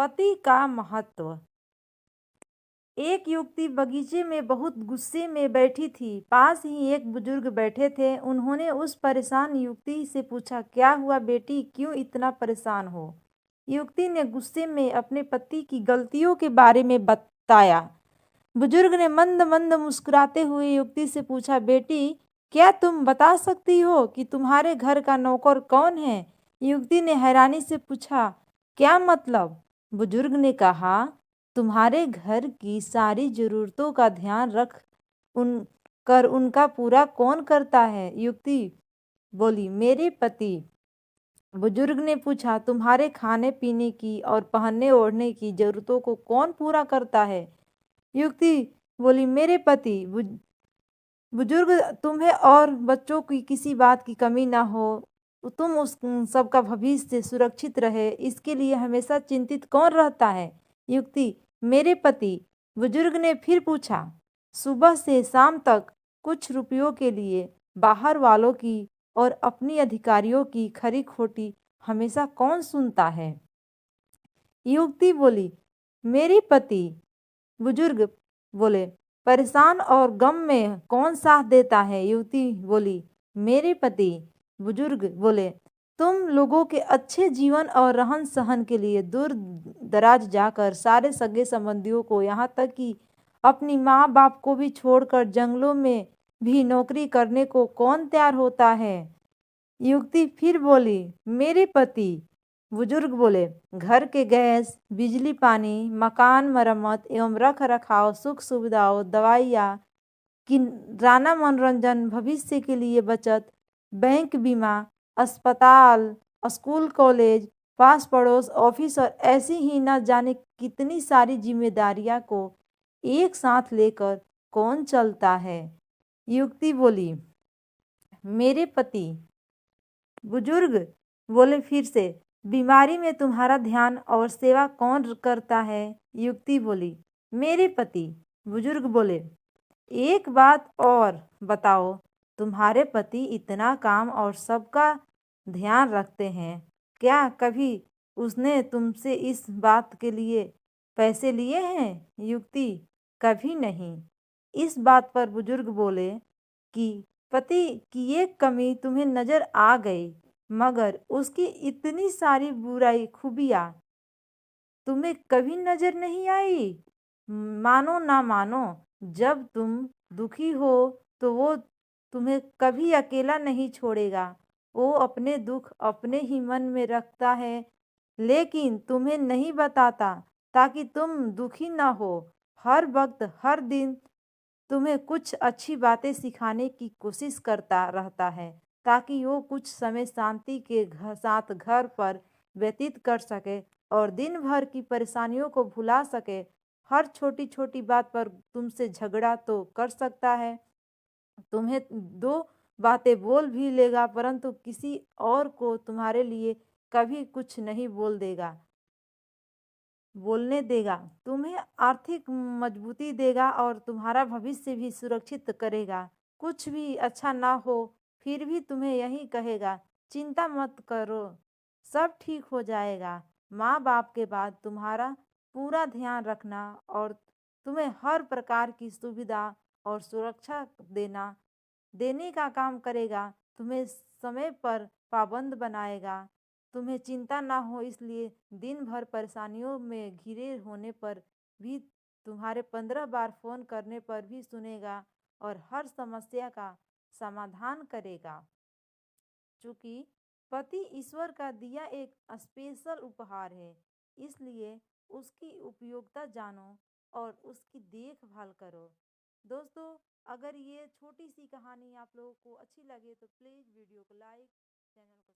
पति का महत्व। एक युवती बगीचे में बहुत गुस्से में बैठी थी। पास ही एक बुजुर्ग बैठे थे। उन्होंने उस परेशान युवती से पूछा, क्या हुआ बेटी, क्यों इतना परेशान हो? युवती ने गुस्से में अपने पति की गलतियों के बारे में बताया। बुजुर्ग ने मंद मंद मुस्कुराते हुए युवती से पूछा, बेटी, क्या तुम बता सकती हो कि तुम्हारे घर का नौकर कौन है? युवती ने हैरानी से पूछा, क्या मतलब? बुजुर्ग ने कहा, तुम्हारे घर की सारी जरूरतों का ध्यान रख उनका पूरा कौन करता है? युवती बोली, मेरे पति। बुजुर्ग ने पूछा, तुम्हारे खाने पीने की और पहनने ओढ़ने की जरूरतों को कौन पूरा करता है? युवती बोली, मेरे पति। बुजुर्ग, तुम्हें और बच्चों की किसी बात की कमी ना हो, तुम उस सबका भविष्य सुरक्षित रहे, इसके लिए हमेशा चिंतित कौन रहता है? युवती, मेरे पति। बुजुर्ग ने फिर पूछा, सुबह से शाम तक कुछ रुपयों के लिए बाहर वालों की और अपनी अधिकारियों की खरी खोटी हमेशा कौन सुनता है? युवती बोली, मेरे पति। बुजुर्ग बोले, परेशान और गम में कौन साथ देता है? युवती बोली, मेरे पति। बुजुर्ग बोले, तुम लोगों के अच्छे जीवन और रहन सहन के लिए दूर दराज जाकर सारे सगे संबंधियों को, यहाँ तक कि अपनी माँ बाप को भी छोड़कर जंगलों में भी नौकरी करने को कौन तैयार होता है? युवती फिर बोली, मेरे पति। बुजुर्ग बोले, घर के गैस, बिजली, पानी, मकान मरम्मत एवं रख रखाव, सुख सुविधाओं, दवाइयाँ, किराना, मनोरंजन, भविष्य के लिए बचत, बैंक बीमा, अस्पताल, स्कूल कॉलेज, पास पड़ोस, ऑफिस और ऐसी ही न जाने कितनी सारी जिम्मेदारियां को एक साथ लेकर कौन चलता है? युवती बोली, मेरे पति। बुजुर्ग बोले फिर से, बीमारी में तुम्हारा ध्यान और सेवा कौन करता है? युवती बोली, मेरे पति। बुजुर्ग बोले, एक बात और बताओ, तुम्हारे पति इतना काम और सबका ध्यान रखते हैं, क्या कभी उसने तुमसे इस बात के लिए पैसे लिए हैं? युवती, कभी नहीं। इस बात पर बुजुर्ग बोले कि पति की एक कमी तुम्हें नजर आ गई, मगर उसकी इतनी सारी बुराई खूबियाँ तुम्हें कभी नजर नहीं आई। मानो ना मानो, जब तुम दुखी हो तो वो तुम्हें कभी अकेला नहीं छोड़ेगा। वो अपने दुख अपने ही मन में रखता है, लेकिन तुम्हें नहीं बताता ताकि तुम दुखी ना हो। हर वक्त हर दिन तुम्हें कुछ अच्छी बातें सिखाने की कोशिश करता रहता है, ताकि वो कुछ समय शांति के साथ घर पर व्यतीत कर सके और दिन भर की परेशानियों को भुला सके। हर छोटी छोटी बात पर तुमसे झगड़ा तो कर सकता है, तुम्हें दो बातें बोल भी लेगा, परंतु किसी और को तुम्हारे लिए कभी कुछ नहीं बोलने देगा। तुम्हें आर्थिक मजबूती देगा और तुम्हारा भविष्य भी सुरक्षित करेगा। कुछ भी अच्छा ना हो फिर भी तुम्हें यही कहेगा, चिंता मत करो, सब ठीक हो जाएगा। माँ बाप के बाद तुम्हारा पूरा ध्यान रखना और तुम्हें हर प्रकार की सुविधा और सुरक्षा देने का काम करेगा। तुम्हें समय पर पाबंद बनाएगा। तुम्हें चिंता ना हो, इसलिए दिन भर परेशानियों में घिरे होने पर भी तुम्हारे 15 बार फोन करने पर भी सुनेगा और हर समस्या का समाधान करेगा। चूंकि पति ईश्वर का दिया एक स्पेशल उपहार है, इसलिए उसकी उपयोगिता जानो और उसकी देखभाल करो। दोस्तों, अगर ये छोटी सी कहानी आप लोगों को अच्छी लगे तो प्लीज़ वीडियो को लाइक, चैनल को